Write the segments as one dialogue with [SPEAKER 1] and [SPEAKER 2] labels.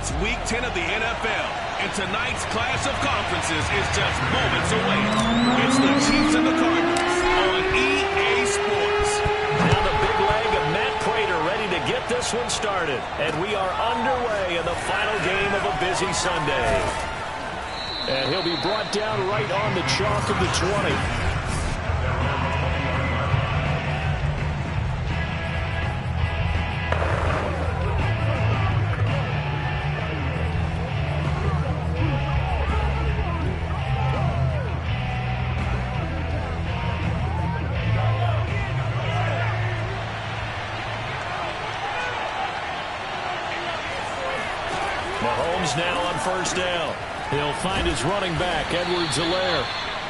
[SPEAKER 1] It's Week 10 of the NFL, and tonight's clash of conferences is just moments away. It's the Chiefs and the Cardinals on EA Sports.
[SPEAKER 2] Now the big leg of Matt Prater ready to get this one started. And we are underway in the final game of a busy Sunday. And he'll be brought down right on the chalk of the 20. Mahomes now on first down. He'll find his running back, Edwards-Helaire.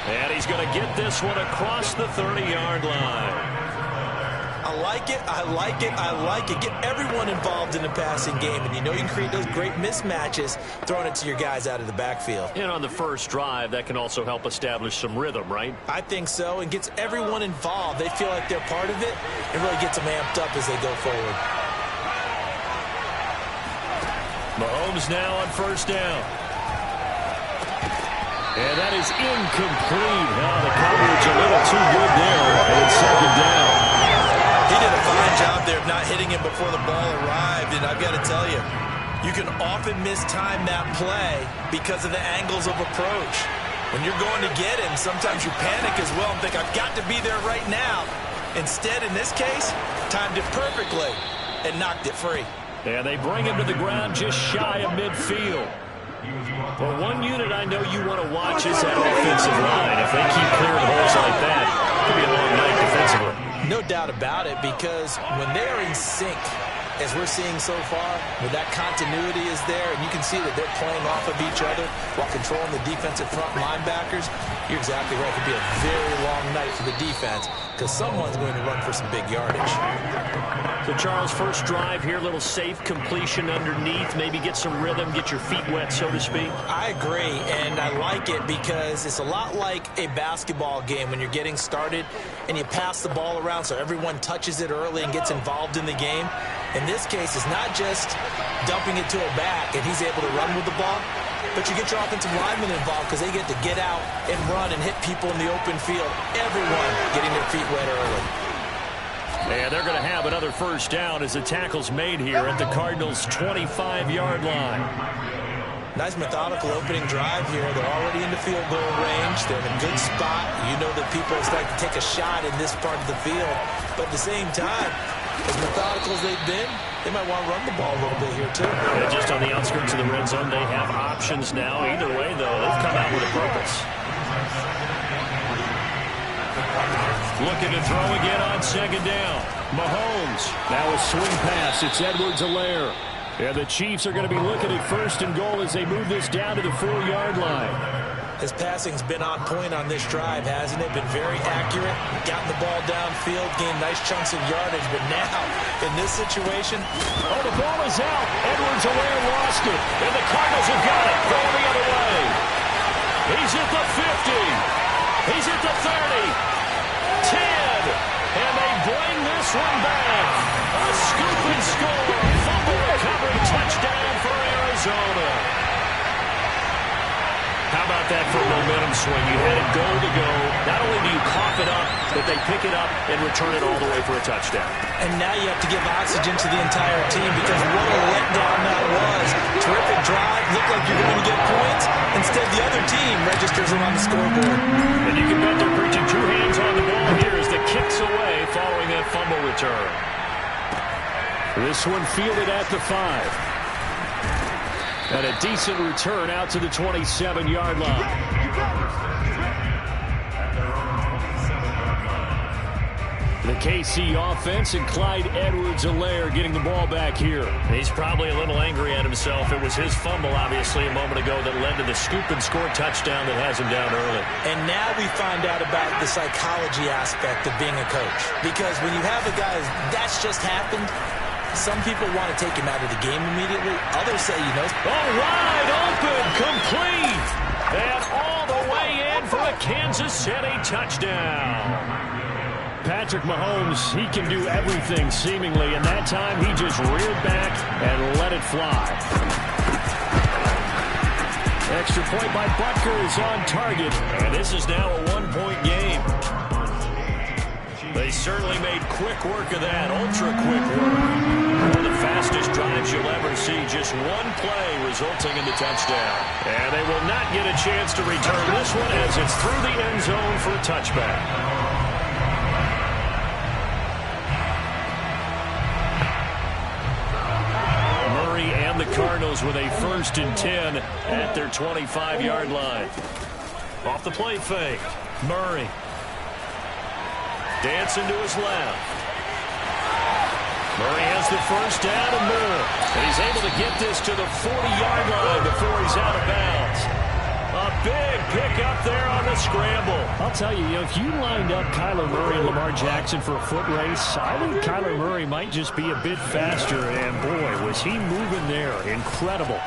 [SPEAKER 2] And he's going to get this one across the 30-yard line.
[SPEAKER 3] I like it, I like it, I like it. Get everyone involved in the passing game, and you know you can create those great mismatches throwing it to your guys out of the backfield.
[SPEAKER 2] And on the first drive, that can also help establish some rhythm, right?
[SPEAKER 3] I think so, and gets everyone involved. They feel like they're part of it, and really gets them amped up as they go forward.
[SPEAKER 2] Mahomes now on first down. And that is incomplete. Now the coverage a little too good there. And it's second down.
[SPEAKER 3] He did a fine job there of not hitting him before the ball arrived. And I've got to tell you, you can often mistime that play because of the angles of approach. When you're going to get him, sometimes you panic as well and think, I've got to be there right now. Instead, in this case, timed it perfectly and knocked it free.
[SPEAKER 2] And they bring him to the ground just shy of midfield. Well, one unit I know you want to watch is that offensive line. If they keep clearing holes like that, it could be a long night defensively.
[SPEAKER 3] No doubt about it, because when they're in sync, as we're seeing so far, where that continuity is there, and you can see that they're playing off of each other while controlling the defensive front linebackers, you're exactly right. It could be a very long night for the defense because someone's going to run for some big yardage.
[SPEAKER 2] So, Charles, first drive here, little safe completion underneath, maybe get some rhythm, get your feet wet, so to speak.
[SPEAKER 3] I agree, and I like it because it's a lot like a basketball game when you're getting started and you pass the ball around so everyone touches it early and gets involved in the game. In this case, it's not just dumping it to a back and he's able to run with the ball, but you get your offensive linemen involved because they get to get out and run and hit people in the open field. Everyone getting their feet wet early.
[SPEAKER 2] And they're going to have another first down as the tackle's made here at the Cardinals' 25-yard line.
[SPEAKER 3] Nice methodical opening drive here. They're already in the field goal range. They're in a good spot. You know that people like to take a shot in this part of the field. But at the same time, as methodical as they've been, they might want to run the ball a little bit here, too.
[SPEAKER 2] Yeah, just on the outskirts of the red zone, they have options now. Either way, though, they've come out with a purpose. Looking to throw again on second down. Mahomes. Now a swing pass. It's Edwards-Helaire. And the Chiefs are going to be looking at first and goal as they move this down to the 4-yard line.
[SPEAKER 3] His passing's been on point on this drive, hasn't it? Been very accurate. Gotten the ball downfield, gained nice chunks of yardage. But now, in this situation...
[SPEAKER 2] Oh, the ball is out. Edwards-Helaire lost it. And the Cardinals have got it. Going the other way. He's at the 50. He's at the 30. 10, and they bring this one back. A scoop and score. Fumble recovery touchdown for Arizona. How about that for a momentum swing? You had it goal to go. Not only do you cough it up, but they pick it up and return it all the way for a touchdown.
[SPEAKER 3] And now you have to give oxygen to the entire team because what a letdown that was. Terrific drive. Looked like you're going to get points. Instead, the other team registers them on the scoreboard. And
[SPEAKER 2] you can bet they're preaching two hands on the ball here as the kick's away following that fumble return. This one fielded at the 5. And a decent return out to the 27-yard line. The KC offense and Clyde Edwards-Helaire getting the ball back here. He's probably a little angry at himself. It was his fumble, obviously, a moment ago that led to the scoop and score touchdown that has him down early.
[SPEAKER 3] And now we find out about the psychology aspect of being a coach. Because when you have a guy that's just happened, some people want to take him out of the game immediately. Others say, you know...
[SPEAKER 2] Oh, wide open, complete. And all the way in for a Kansas City touchdown. Patrick Mahomes, he can do everything seemingly, and that time he just reared back and let it fly. Extra point by Butker is on target, and this is now a one-point game. They certainly made quick work of that, ultra-quick work. One of the fastest drives you'll ever see, just one play resulting in the touchdown. And they will not get a chance to return this one as it's through the end zone for a touchback. Murray and the Cardinals with a 1st and 10 at their 25-yard line. Off the play fake, Murray. Dancing to his left. Murray has the first down and more. And he's able to get this to the 40-yard line before he's out of bounds. A big pickup there on the scramble. I'll tell you, if you lined up Kyler Murray and Lamar Jackson for a foot race, I think Kyler Murray might just be a bit faster. And boy, was he moving there. Incredible.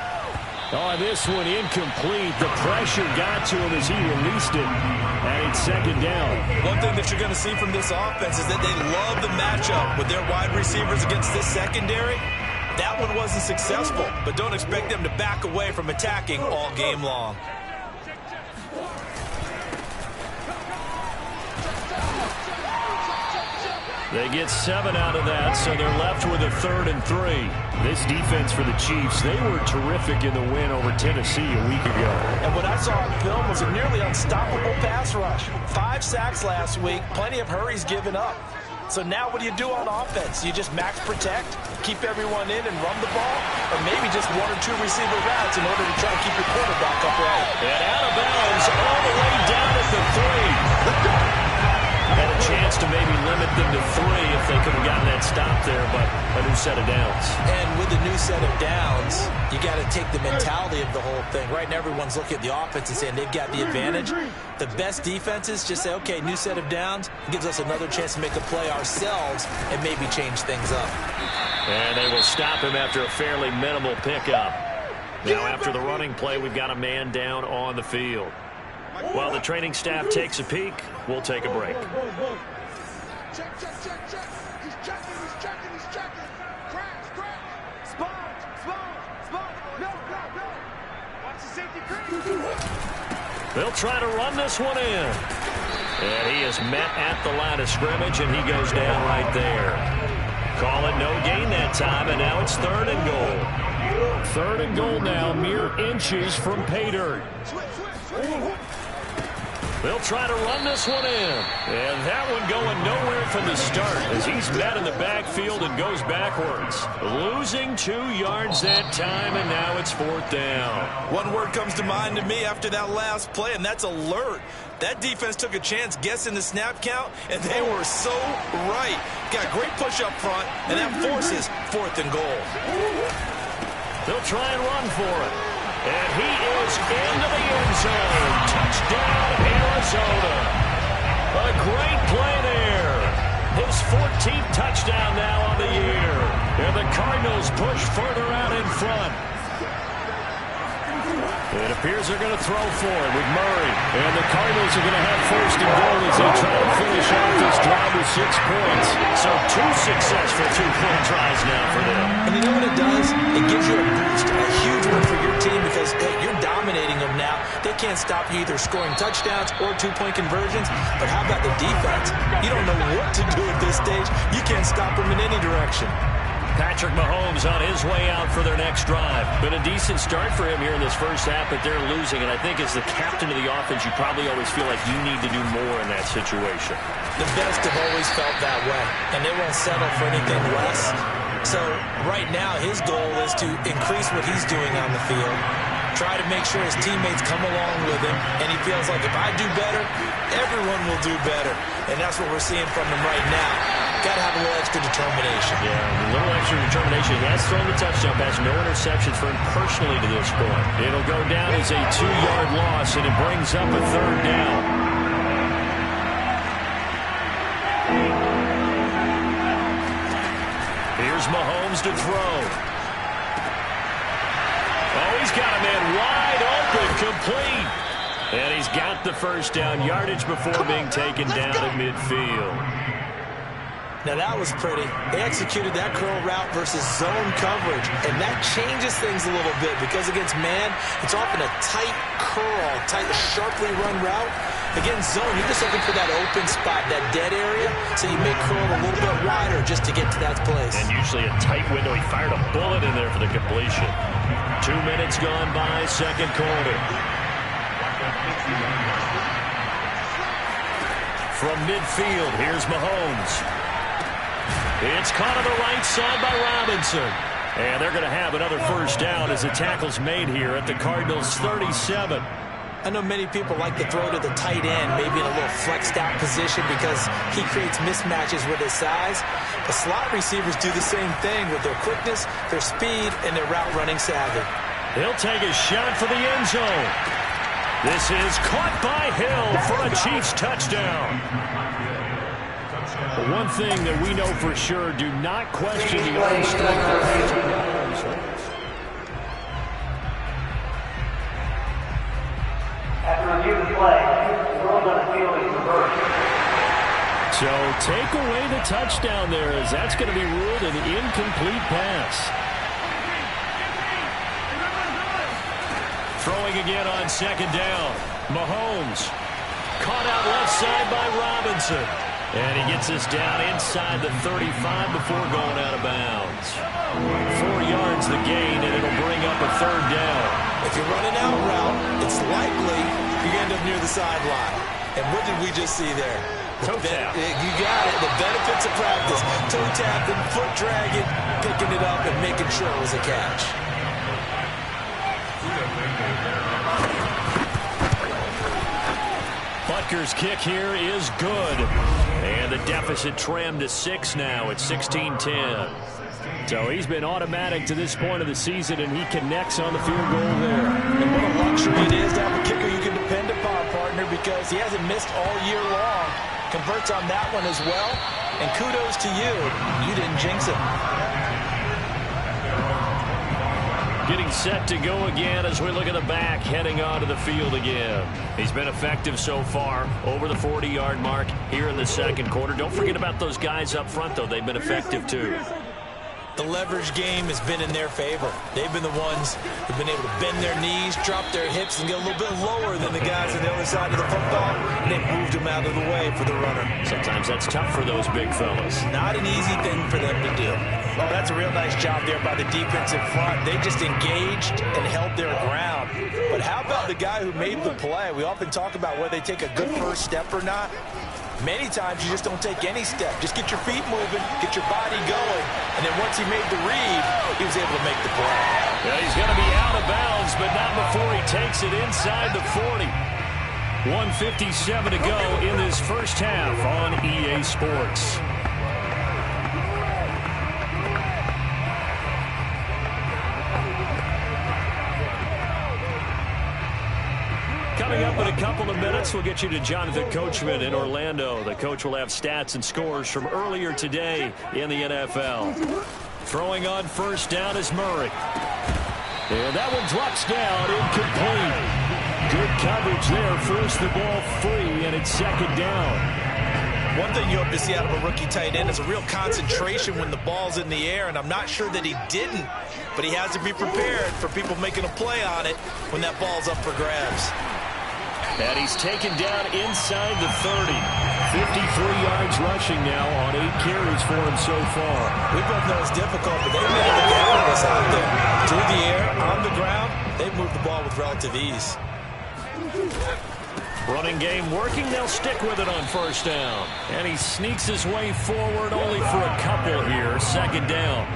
[SPEAKER 2] Oh, this one incomplete. The pressure got to him as he released it. And it's 2nd down.
[SPEAKER 3] One thing that you're going to see from this offense is that they love the matchup with their wide receivers against this secondary. That one wasn't successful, but don't expect them to back away from attacking all game long.
[SPEAKER 2] They get 7 out of that, so they're left with a 3rd and 3. This defense for the Chiefs, they were terrific in the win over Tennessee a week ago.
[SPEAKER 3] And what I saw on film was a nearly unstoppable pass rush. 5 sacks last week, plenty of hurries given up. So now what do you do on offense? You just max protect, keep everyone in and run the ball, or maybe just 1 or 2 receiver routes in order to try to keep your quarterback upright.
[SPEAKER 2] And out of bounds all the way down at the 3. Had a chance to maybe limit them to 3 if they could have gotten that stop there, but a new set of downs.
[SPEAKER 3] And with the new set of downs, you got to take the mentality of the whole thing. Right now, everyone's looking at the offense and saying they've got the advantage. The best defenses just say, okay, new set of downs, gives us another chance to make a play ourselves and maybe change things up.
[SPEAKER 2] And they will stop him after a fairly minimal pickup. Now, after the running play, we've got a man down on the field. While the training staff takes a peek, we'll take a break.
[SPEAKER 4] Check. He's checking. Crack. Spot. No. Watch the safety crease.
[SPEAKER 2] They'll try to run this one in. And he is met at the line of scrimmage, and he goes down right there. Call it no gain that time, and now it's 3rd and goal. 3rd and goal now, mere inches from pay dirt. They'll try to run this one in. And that one going nowhere from the start as he's met in the backfield and goes backwards. Losing 2 yards that time, and now it's 4th down.
[SPEAKER 3] One word comes to mind to me after that last play, and that's alert. That defense took a chance guessing the snap count, and they were so right. Got great push up front, and that forces 4th and goal.
[SPEAKER 2] They'll try and run for it. And he is into the end zone. Touchdown, Arizona. A great play there. His 14th touchdown now on the year. And the Cardinals push further out in front. It appears they're going to throw for it with Murray. And the Cardinals are going to have 1st and goal as they try to finish off this drive with 6 points. So 2 successful 2-point tries now for them.
[SPEAKER 3] And you know what it does? It gives you a boost, a huge one for your team because, hey, you're dominating them now. They can't stop you either scoring touchdowns or 2-point conversions. But how about the defense? You don't know what to do at this stage. You can't stop them in any direction.
[SPEAKER 2] Patrick Mahomes on his way out for their next drive. Been a decent start for him here in this first half, but they're losing. And I think as the captain of the offense, you probably always feel like you need to do more in that situation.
[SPEAKER 3] The best have always felt that way, and they won't settle for anything less. So right now, his goal is to increase what he's doing on the field, try to make sure his teammates come along with him, and he feels like if I do better, everyone will do better. And that's what we're seeing from him right now. Got to have a little extra determination.
[SPEAKER 2] Yeah, a little extra determination. He has thrown the touchdown pass. No interceptions for him personally to this point. It'll go down as a 2-yard loss, and it brings up a 3rd down. Here's Mahomes to throw. Oh, he's got a man wide open, complete. And he's got the 1st down, yardage before being taken down at midfield.
[SPEAKER 3] Now that was pretty. They executed that curl route versus zone coverage, and that changes things a little bit because against man, it's often a tight curl, tight, sharply run route. Against zone, you're just looking for that open spot, that dead area, so you may curl a little bit wider just to get to that place.
[SPEAKER 2] And usually a tight window. He fired a bullet in there for the completion. 2 minutes gone by, second quarter. From midfield, here's Mahomes. It's caught on the right side by Robinson. And they're going to have another first down as the tackle's made here at the Cardinals' 37.
[SPEAKER 3] I know many people like to throw to the tight end, maybe in a little flexed out position because he creates mismatches with his size. The slot receivers do the same thing with their quickness, their speed, and their route running savvy.
[SPEAKER 2] He'll take a shot for the end zone. This is caught by Hill for a Chiefs touchdown. But one thing that we know for sure, do not question the arm strength.
[SPEAKER 5] After review of the play, the rules on the field is reversed.
[SPEAKER 2] So take away the touchdown there, as that's going to be ruled an incomplete pass. Throwing again on second down. Mahomes caught out left side by Robinson. And he gets us down inside the 35 before going out of bounds. 4 yards the gain, and it'll bring up a third down.
[SPEAKER 3] If you're running out route, it's likely you end up near the sideline. And what did we just see there?
[SPEAKER 2] Toe tap.
[SPEAKER 3] You got it. The benefits of practice. Toe tapping, foot dragging, picking it up, and making sure it was a catch.
[SPEAKER 2] Butker's kick here is good. And the deficit trimmed to 6 now at 16-10. So he's been automatic to this point of the season, and he connects on the field goal there.
[SPEAKER 3] And what a luxury it is to have a kicker you can depend upon, partner, because he hasn't missed all year long. Converts on that one as well. And kudos to you. You didn't jinx him.
[SPEAKER 2] Getting set to go again as we look at the back, heading onto the field again. He's been effective so far, over the 40-yard mark here in the second quarter. Don't forget about those guys up front, though. They've been effective, too.
[SPEAKER 3] The leverage game has been in their favor. They've been the ones who've been able to bend their knees, drop their hips, and get a little bit lower than the guys on the other side of the football, and they've moved them out of the way for the runner.
[SPEAKER 2] Sometimes that's tough for those big fellas.
[SPEAKER 3] Not an easy thing for them to do. Well, that's a real nice job there by the defense in front. They just engaged and held their ground. But how about the guy who made the play? We often talk about whether they take a good first step or not. Many times you just don't take any step. Just get your feet moving, get your body going, and then once he made the read, he was able to make the play.
[SPEAKER 2] Yeah, he's going to be out of bounds, but not before he takes it inside the 40. 1:57 to go in this first half on EA Sports. Coming up in a couple of minutes, we'll get you to Jonathan Coachman in Orlando. The coach will have stats and scores from earlier today in the NFL. Throwing on first down is Murray. And that one drops down, incomplete. Good coverage there, forced the ball free, and it's second down.
[SPEAKER 3] One thing you hope to see out of a rookie tight end is a real concentration when the ball's in the air, and I'm not sure that he didn't, but he has to be prepared for people making a play on it when that ball's up for grabs.
[SPEAKER 2] And he's taken down inside the 30. 53 yards rushing now on 8 carries for him so far.
[SPEAKER 3] We both know it's difficult, but they've made it look effortless out there. Through the air, on the ground, they've moved the ball with relative ease.
[SPEAKER 2] Running game working, they'll stick with it on first down. And he sneaks his way forward only for a couple here. Second down.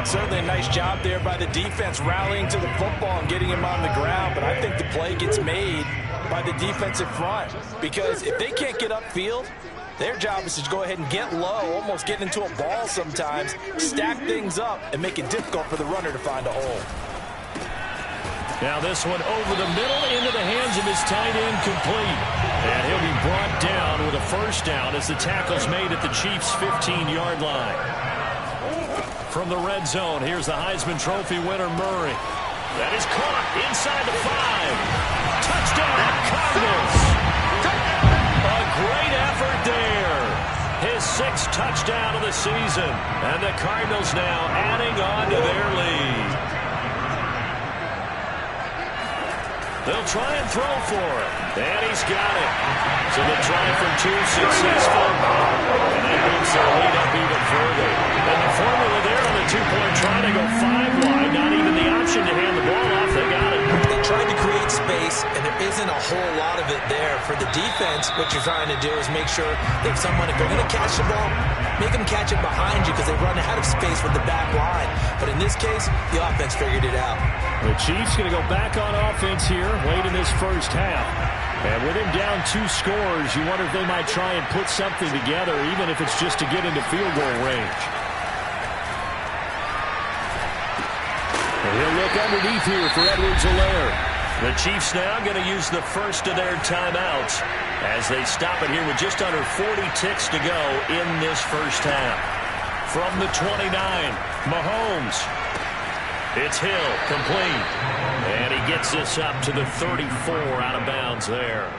[SPEAKER 3] Certainly a nice job there by the defense rallying to the football and getting him on the ground, but I think the play gets made by the defensive front because if they can't get upfield, their job is to go ahead and get low, almost get into a ball sometimes, stack things up, and make it difficult for the runner to find a hole.
[SPEAKER 2] Now this one over the middle into the hands of his tight end, complete. And he'll be brought down with a first down as the tackle's made at the Chiefs' 15-yard line. From the red zone, here's the Heisman Trophy winner, Murray. That is caught inside the 5. Touchdown, Cardinals. A great effort there. His 6th touchdown of the season. And the Cardinals now adding on to their lead. They'll try and throw for it. And he's got it. So the try from 2 successful. And that moves their lead up even further. And the formula there on the 2-point try to go 5 wide. Not even the option to hand the ball off. They got it.
[SPEAKER 3] They tried to create space, and there isn't a whole lot of it there. For the defense, what you're trying to do is make sure that someone, if they're going to catch the ball, make them catch it behind you because they run out of space with the back line. But in this case, the offense figured it out.
[SPEAKER 2] The Chiefs going to go back on offense here late in this first half. And with him down 2 scores, you wonder if they might try and put something together, even if it's just to get into field goal range. And he'll look underneath here for Edwards-Helaire. The Chiefs now going to use the first of their timeouts as they stop it here with just under 40 ticks to go in this first half. From the 29, Mahomes. It's Hill, complete. And he gets this up to the 34 out of bounds there.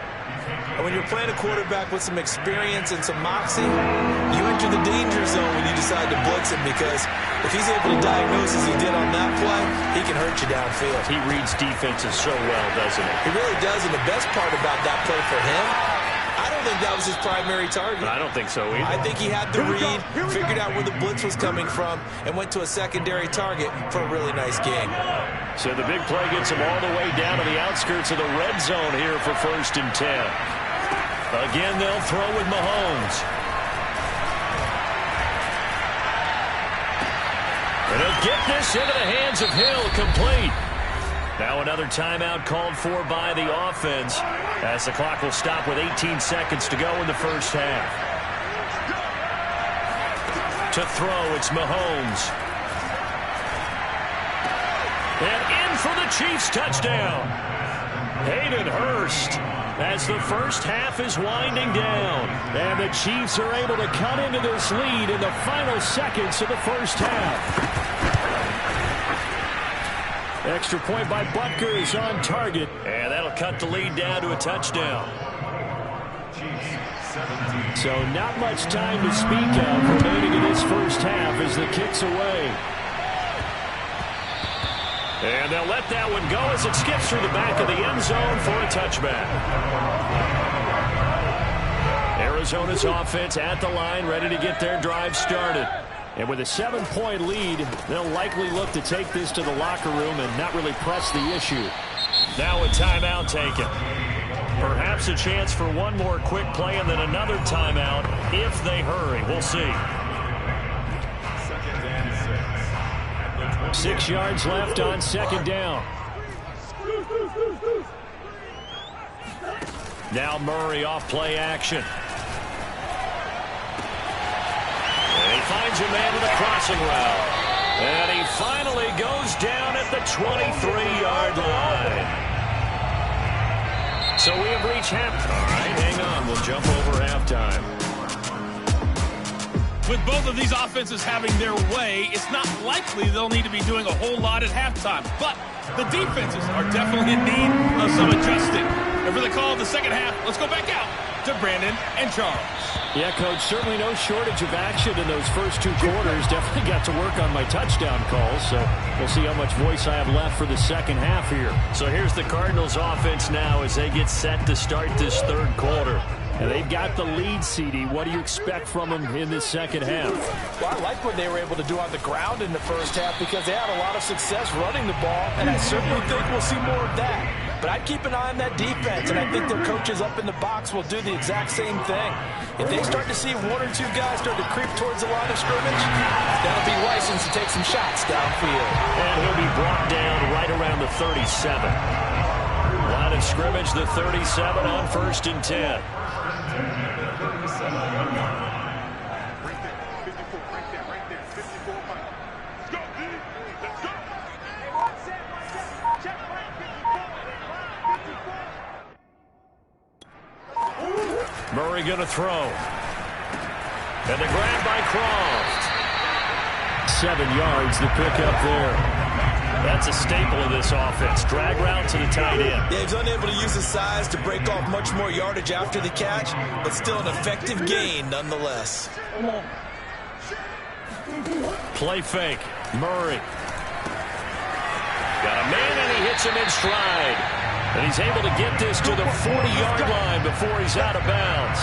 [SPEAKER 3] And when you're playing a quarterback with some experience and some moxie, you enter the danger zone when you decide to blitz him, because if he's able to diagnose as he did on that play, he can hurt you downfield.
[SPEAKER 2] He reads defenses so well, doesn't he?
[SPEAKER 3] He really does, and the best part about that play for him, I don't think that was his primary target.
[SPEAKER 2] I don't think so either.
[SPEAKER 3] I think he had the read, figured out where the blitz was coming from, and went to a secondary target for a really nice game.
[SPEAKER 2] So the big play gets him all the way down to the outskirts of the red zone here for 1st and 10. Again, they'll throw with Mahomes. And he'll get this into the hands of Hill, complete. Now another timeout called for by the offense as the clock will stop with 18 seconds to go in the first half. To throw, it's Mahomes. And in for the Chiefs touchdown. Hayden Hurst as the first half is winding down. And the Chiefs are able to cut into this lead in the final seconds of the first half. Extra point by Butker is on target. And that'll cut the lead down to a touchdown. So not much time to speak of remaining in this first half as the kick's away. And they'll let that one go as it skips through the back of the end zone for a touchback. Arizona's offense at the line, ready to get their drive started. And with a 7-point lead, they'll likely look to take this to the locker room and not really press the issue. Now a timeout taken. Perhaps a chance for one more quick play and then another timeout if they hurry. We'll see. 6 yards left on 2nd down. Now Murray off play action. And he finds a man with a crossing route. And he finally goes down at the 23-yard line. So we have reached halftime. All right, hang on. We'll jump over halftime.
[SPEAKER 1] With both of these offenses having their way, it's not likely they'll need to be doing a whole lot at halftime. But the defenses are definitely in need of some adjusting. And for the call of the second half, let's go back out to Brandon and Charles.
[SPEAKER 2] Yeah, Coach, certainly no shortage of action in those first 2 quarters. Definitely got to work on my touchdown calls, so we'll see how much voice I have left for the second half here. So here's the Cardinals offense now as they get set to start this 3rd quarter. And they've got the lead, CD. What do you expect from them in this second half?
[SPEAKER 3] Well, I like what they were able to do on the ground in the first half because they had a lot of success running the ball, and I certainly think we'll see more of that. But I'd keep an eye on that defense, and I think their coaches up in the box will do the exact same thing. If they start to see 1 or 2 guys start to creep towards the line of scrimmage, that'll be license to take some shots downfield.
[SPEAKER 2] And he'll be brought down right around the 37. Line of scrimmage, the 37 on 1st and 10. Murray going to throw. And the grab by Croft. 7 yards, the pick up there. That's a staple of this offense. Drag route to the tight end.
[SPEAKER 3] Yeah, he's unable to use his size to break off much more yardage after the catch, but still an effective gain nonetheless.
[SPEAKER 2] Play fake. Murray. Got a man, and he hits him in stride. And he's able to get this to the 40-yard line before he's out of bounds.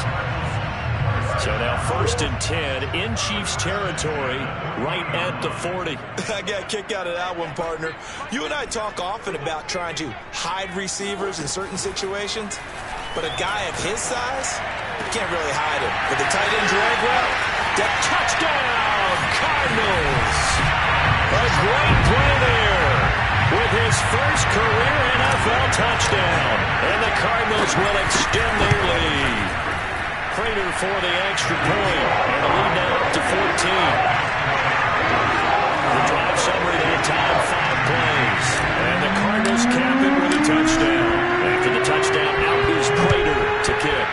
[SPEAKER 2] So now 1st and 10 in Chiefs territory, right at the 40.
[SPEAKER 3] I got a kick out of that one, partner. You and I talk often about trying to hide receivers in certain situations, but a guy of his size, you can't really hide him. With the tight end drag route, that
[SPEAKER 2] touchdown, Cardinals. A great play there with his first career NFL touchdown. And the Cardinals will extend their lead. Prater for the extra point, and the lead now up to 14. The drive summary that time, 5 plays. And the Cardinals cap it with a touchdown. After the touchdown, out is Prater to kick.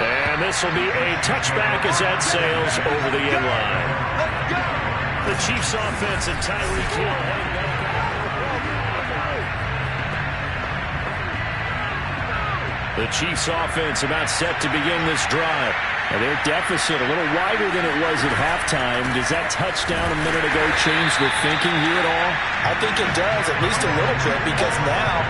[SPEAKER 2] And this will be a touchback as that sails over the end line. The Chiefs offense and Tyreek Hill heading back. The Chiefs offense about set to begin this drive. And their deficit a little wider than it was at halftime. Does that touchdown a minute ago change the thinking here at all?
[SPEAKER 3] I think it does, at least a little bit, because now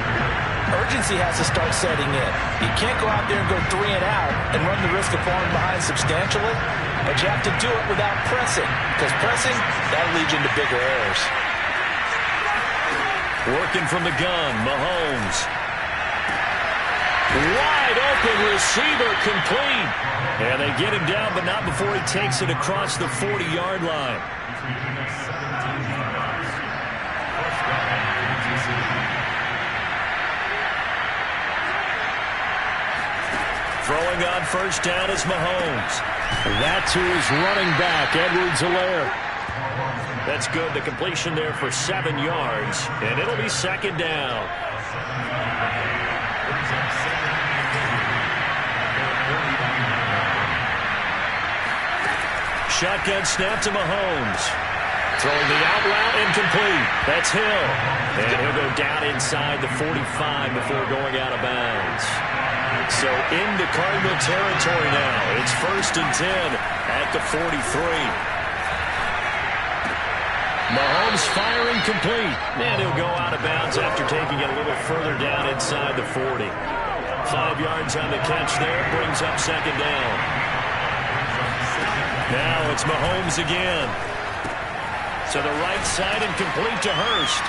[SPEAKER 3] urgency has to start setting in. You can't go out there and go 3 and out and run the risk of falling behind substantially, but you have to do it without pressing, because pressing, that'll lead you into bigger errors.
[SPEAKER 2] Working from the gun, Mahomes. Wide open receiver, complete. And they get him down, but not before he takes it across the 40-yard line. Throwing on first down is Mahomes. That's who is running back, Edwards-Helaire. That's good. The completion there for 7 yards, and it'll be 2nd down. Shotgun snap to Mahomes. Throwing the out route, incomplete. That's Hill. And he'll go down inside the 45 before going out of bounds. So into Cardinal territory now. It's 1st and 10 at the 43. Mahomes firing complete. And he'll go out of bounds after taking it a little further down inside the 40. 5 yards on the catch there. Brings up 2nd down. Now it's Mahomes again. To the right side and complete to Hurst.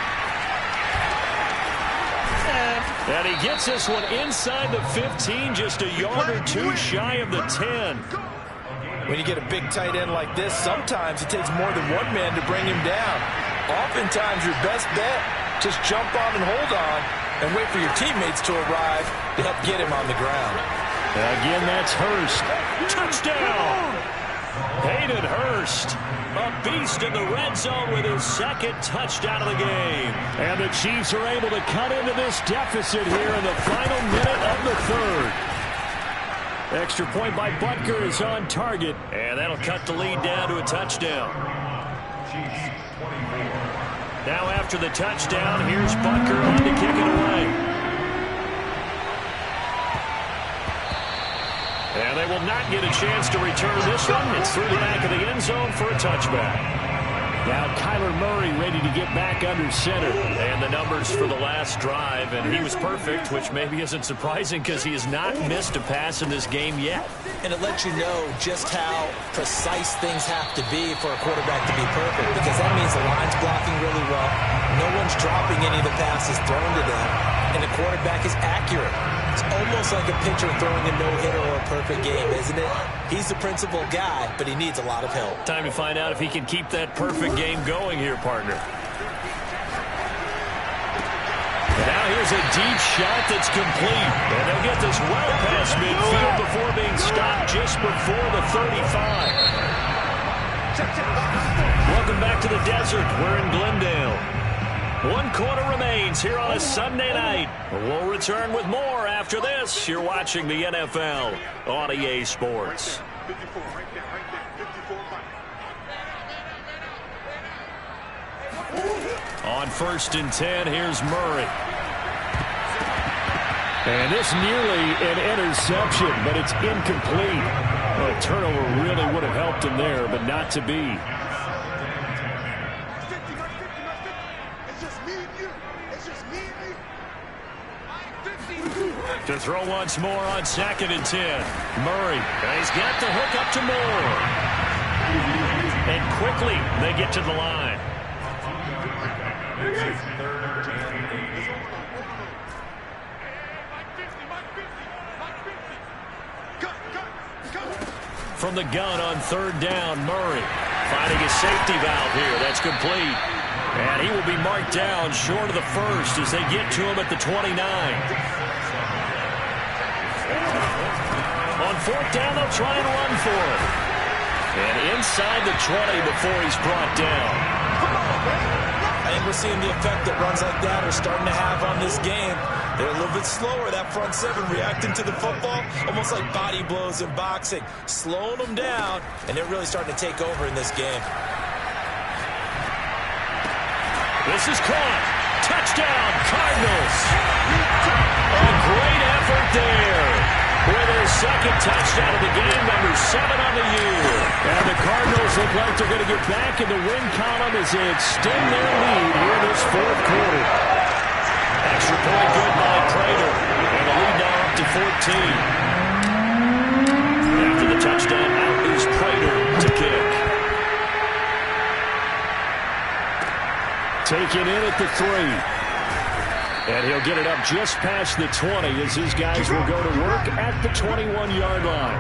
[SPEAKER 2] And he gets this one inside the 15, just a yard or 2 shy of the 10.
[SPEAKER 3] When you get a big tight end like this, sometimes it takes more than one man to bring him down. Oftentimes your best bet, just jump on and hold on and wait for your teammates to arrive to help get him on the ground.
[SPEAKER 2] Again, that's Hurst. Touchdown! Hayden Hurst, a beast in the red zone with his 2nd touchdown of the game. And the Chiefs are able to cut into this deficit here in the final minute of the 3rd. Extra point by Butker is on target, and that'll cut the lead down to a touchdown. Now after the touchdown, here's Butker on to kick it away. And they will not get a chance to return this one. It's through the back of the end zone for a touchback. Now Kyler Murray ready to get back under center. And the numbers for the last drive, and he was perfect, which maybe isn't surprising because he has not missed a pass in this game yet.
[SPEAKER 3] And it lets you know just how precise things have to be for a quarterback to be perfect, because that means the line's blocking really well. No one's dropping any of the passes thrown to them, and the quarterback is accurate. It's almost like a pitcher throwing a no-hitter or a perfect game, isn't it? He's the principal guy, but he needs a lot of help.
[SPEAKER 2] Time to find out if he can keep that perfect game going here, partner. Now here's a deep shot that's complete. And they'll get this well past midfield before being stopped just before the 35. Welcome back to the desert. We're in Glendale. 1 quarter remains here on a Sunday night. We'll return with more after this. You're watching the NFL on EA Sports.
[SPEAKER 4] 54, right there, 54.
[SPEAKER 2] 1st and 10. Here's Murray. And this nearly an interception, but it's incomplete. A turnover really would have helped him there, but not to be. To throw once more on 2nd and 10. Murray, and he's got the hook up to Moore. And quickly they get to the line. From the gun on 3rd down, Murray finding a safety valve here. That's complete. And he will be marked down short of the first as they get to him at the 29. On 4th down, they'll try and run for it. And inside the 20 before he's brought down.
[SPEAKER 3] I think we're seeing the effect that runs like that are starting to have on this game. They're a little bit slower, that front seven, reacting to the football, almost like body blows in boxing, slowing them down, and they're really starting to take over in this game.
[SPEAKER 2] This is caught. Touchdown, Cardinals. A great effort there. With their 2nd touchdown of the game, number 7 on the year. And the Cardinals look like they're going to get back in the win column as they extend their lead here in this 4th quarter. Extra point good by Prater. And the lead now up to 14. After the touchdown, out is Prater to kick. Taken in at the 3. And he'll get it up just past the 20 as his guys will go to work at the 21-yard line.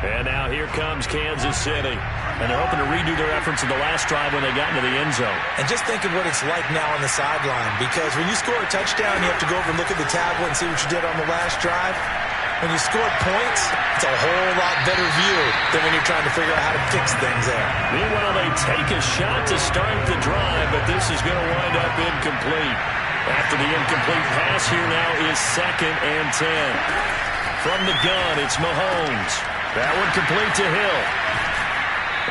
[SPEAKER 2] And now here comes Kansas City. And they're hoping to redo their efforts in the last drive when they got into the end zone.
[SPEAKER 3] And just think of what it's like now on the sideline. Because when you score a touchdown, you have to go over and look at the tablet and see what you did on the last drive. When you scored points, it's a whole lot better view than when you're trying to figure out how to fix things there.
[SPEAKER 2] Meanwhile, they take a shot to start the drive, but this is going to wind up incomplete. After the incomplete pass, here now is 2nd and 10. From the gun, it's Mahomes. That one complete to Hill.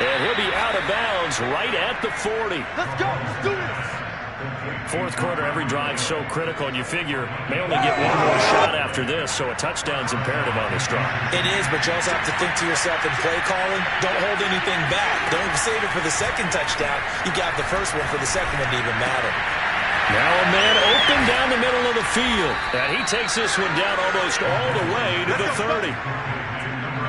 [SPEAKER 2] And he'll be out of bounds right at the 40.
[SPEAKER 4] Let's go. Let's do this.
[SPEAKER 2] 4th quarter, every drive so critical, and you figure may only get one more shot after this, so a touchdown's imperative on this drive.
[SPEAKER 3] It is, but you also have to think to yourself in play calling, don't hold anything back. Don't save it for the 2nd touchdown. You got the first one for the 2nd one to even matter.
[SPEAKER 2] Now a man open down the middle of the field, and he takes this one down almost all the way to the 30.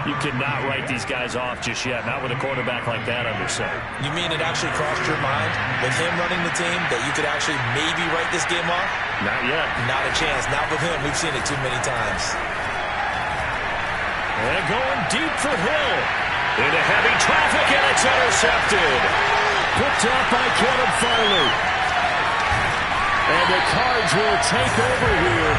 [SPEAKER 2] You cannot write these guys off just yet, not with a quarterback like that under center.
[SPEAKER 3] You mean it actually crossed your mind with him running the team that you could actually maybe write this game off?
[SPEAKER 2] Not yet.
[SPEAKER 3] Not a chance. Not with him. We've seen it too many times.
[SPEAKER 2] And going deep for Hill. Into heavy traffic, and it's intercepted. Picked up by Kevin Farley. And the Cards will take over here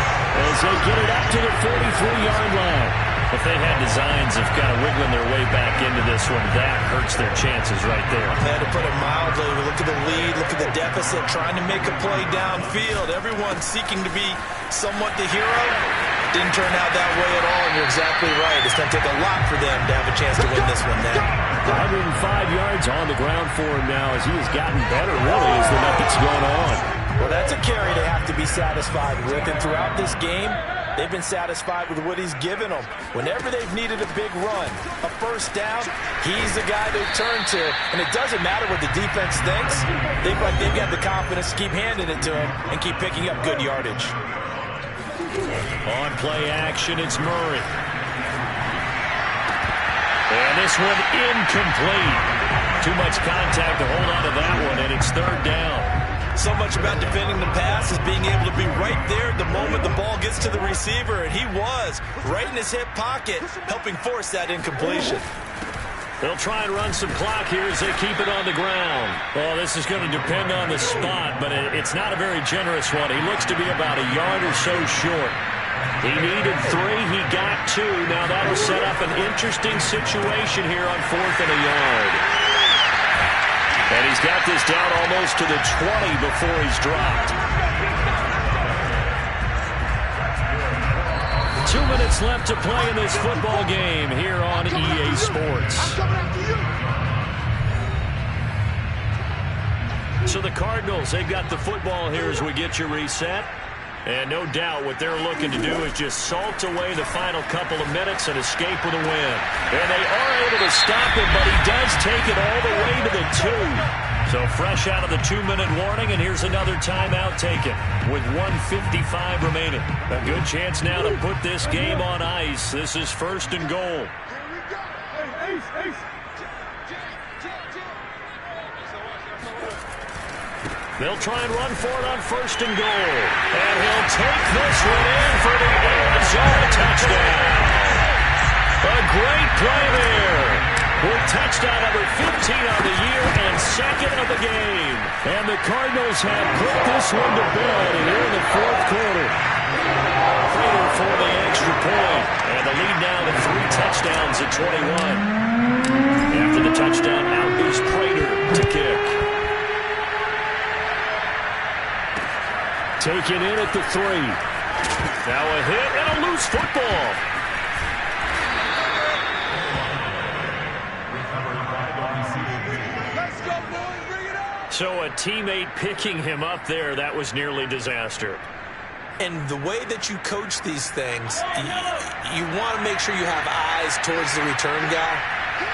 [SPEAKER 2] as they get it up to the 43-yard line. If they had designs of kind of wiggling their way back into this one, that hurts their chances right there.
[SPEAKER 3] Had to put it mildly. Look at the lead, look at the deficit, trying to make a play downfield. Everyone seeking to be somewhat the hero. Didn't turn out that way at all, and you're exactly right. It's going to take a lot for them to have a chance to win this one now.
[SPEAKER 2] 105 yards on the ground for him now as he has gotten better, really, as the night that's gone on.
[SPEAKER 3] Well, that's a carry they have to be satisfied with, and throughout this game, they've been satisfied with what he's given them. Whenever they've needed a big run, a first down, he's the guy they turn to. And it doesn't matter what the defense thinks. They've got the confidence to keep handing it to him and keep picking up good yardage.
[SPEAKER 2] On play action, it's Murray. And this one incomplete. Too much contact to hold on to that one, and it's 3rd down.
[SPEAKER 3] So much about defending the pass is being able to be right there at the moment the ball gets to the receiver, and he was right in his hip pocket, helping force that incompletion.
[SPEAKER 2] They'll try and run some clock here as they keep it on the ground. Well, this is going to depend on the spot, but it's not a very generous one. He looks to be about a yard or so short. He needed 3, he got 2. Now that'll set up an interesting situation here on 4th and a yard. And he's got this down almost to the 20 before he's dropped. 2 minutes left to play in this football game here on EA Sports. So the Cardinals, they've got the football here as we get you reset. And no doubt what they're looking to do is just salt away the final couple of minutes and escape with a win. And they are able to stop him, but he does take it all the way to the 2. So fresh out of the 2-minute warning, and here's another timeout taken with 1:55 remaining. A good chance now to put this game on ice. This is 1st and goal. They'll try and run for it on 1st and goal. And he'll take this one in for the Arizona touchdown. A great play there. With touchdown number 15 on the year and 2nd of the game. And the Cardinals have put this one to bed here in the 4th quarter. Prater for the extra point. And the lead now to 3 touchdowns at 21. After the touchdown, out is Prater to kick. Taken in at the 3. Now a hit and a loose football.
[SPEAKER 4] Let's go, boys. Bring it on.
[SPEAKER 2] So a teammate picking him up there, that was nearly disaster.
[SPEAKER 3] And the way that you coach these things, you want to make sure you have eyes towards the return guy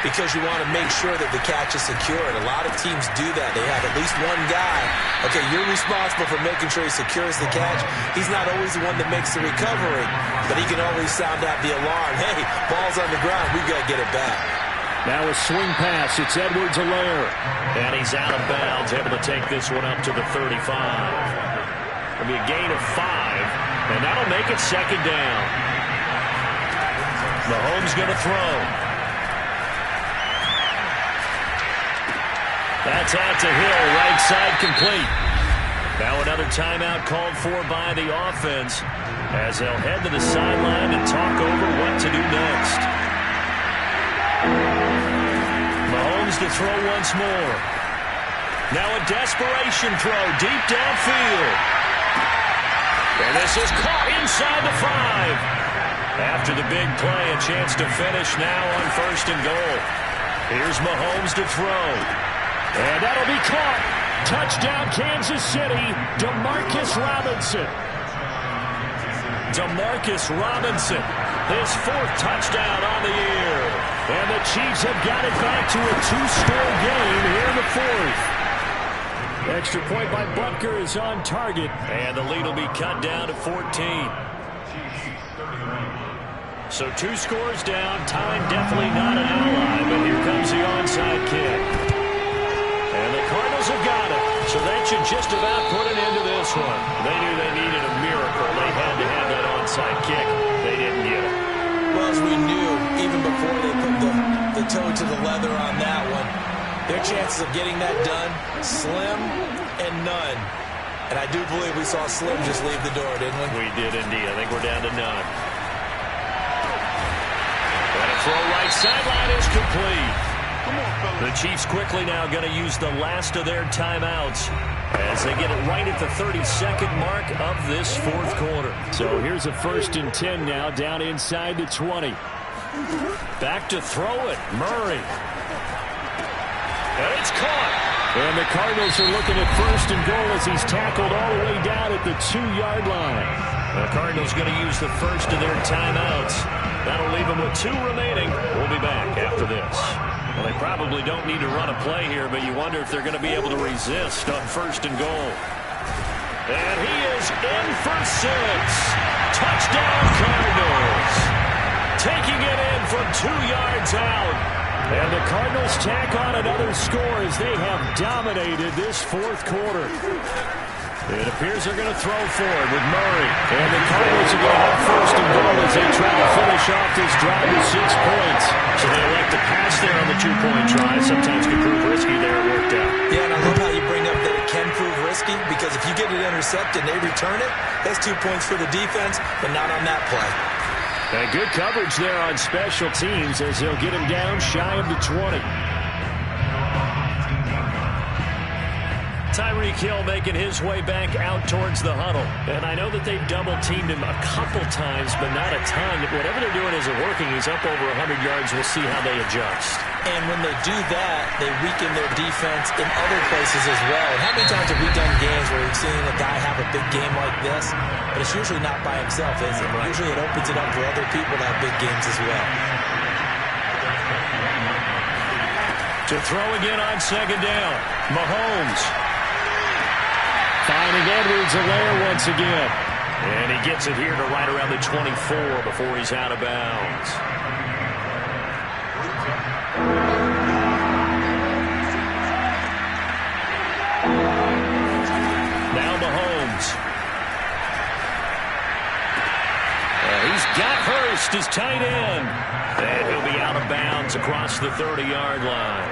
[SPEAKER 3] because you want to make sure that the catch is secure. And a lot of teams do that. They have at least one guy. Okay, you're responsible for making sure he secures the catch. He's not always the one that makes the recovery, but he can always sound out the alarm. Hey, ball's on the ground. We've got to get it back.
[SPEAKER 2] Now a swing pass. It's Edwards-Helaire. And he's out of bounds, able to take this one up to the 35. It'll be a gain of 5, and that'll make it 2nd down. Mahomes going to throw. That's out to Hill, right side complete. Now another timeout called for by the offense as they'll head to the sideline and talk over what to do next. Mahomes to throw once more. Now a desperation throw deep downfield. And this is caught inside the 5. After the big play, a chance to finish now on 1st and goal. Here's Mahomes to throw. And that'll be caught. Touchdown, Kansas City. DeMarcus Robinson. DeMarcus Robinson. His 4th touchdown on the year. And the Chiefs have got it back to a 2-score game here in the 4th. Extra point by Butker is on target, and the lead will be cut down to 14. So 2 scores down, time definitely not an ally, but here comes the onside kick. And the Cardinals have got it, so that should just about put an end to this one. They knew they needed a miracle. They had to have that onside kick. They didn't get it.
[SPEAKER 3] Well, as we knew, even before they put the toe to the leather on that one, their chances of getting that done, slim and none. And I do believe we saw Slim just leave the door, didn't we?
[SPEAKER 2] We did indeed. I think we're down to none. And a throw right sideline is complete. The Chiefs quickly now going to use the last of their timeouts as they get it right at the 32nd mark of this 4th quarter. So here's a 1st and 10 now down inside the 20. Back to throw it. Murray. And it's caught. And the Cardinals are looking at 1st and goal as he's tackled all the way down at the 2-yard line. The Cardinals going to use the 1st of their timeouts. That'll leave them with 2 remaining. We'll be back after this. Well, they probably don't need to run a play here, but you wonder if they're going to be able to resist on 1st and goal. And he is in for 6. Touchdown, Cardinals. Taking it in from 2 yards out. And the Cardinals tack on another score as they have dominated this 4th quarter. It appears they're going to throw for it with Murray. And the Cardinals are going to have 1st and goal as they try to finish off this drive with 6 points. So they elect to pass there on the 2-point try. Sometimes can prove risky there. It worked out.
[SPEAKER 3] Yeah, and I love how you bring up that it can prove risky because if you get it intercepted and they return it, that's 2 points for the defense, but not on that play.
[SPEAKER 2] And good coverage there on special teams as they'll get him down shy of the 20. Tyreek Hill making his way back out towards the huddle. And I know that they've double-teamed him a couple times, but not a ton. Whatever they're doing isn't working. He's up over 100 yards. We'll see how they adjust.
[SPEAKER 3] And when they do that, they weaken their defense in other places as well. And how many times have we done games where we've seen a guy have a big game like this? But it's usually not by himself, is it? Right. Usually it opens it up for other people to have big games as well.
[SPEAKER 2] To throw again on second down. Mahomes. Finding Edwards-Helaire once again. And he gets it here to right around the 24 before he's out of bounds. Now Mahomes. He's got Hurst as tight end. And he'll be out of bounds across the 30-yard line.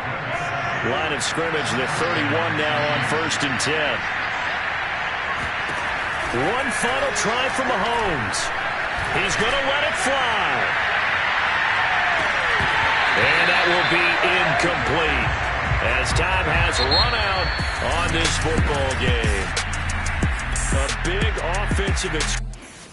[SPEAKER 2] Line of scrimmage, the 31 now on 1st and 10. One final try for Mahomes. He's going to let it fly. And that will be incomplete as time has run out on this football game. A big offensive experience.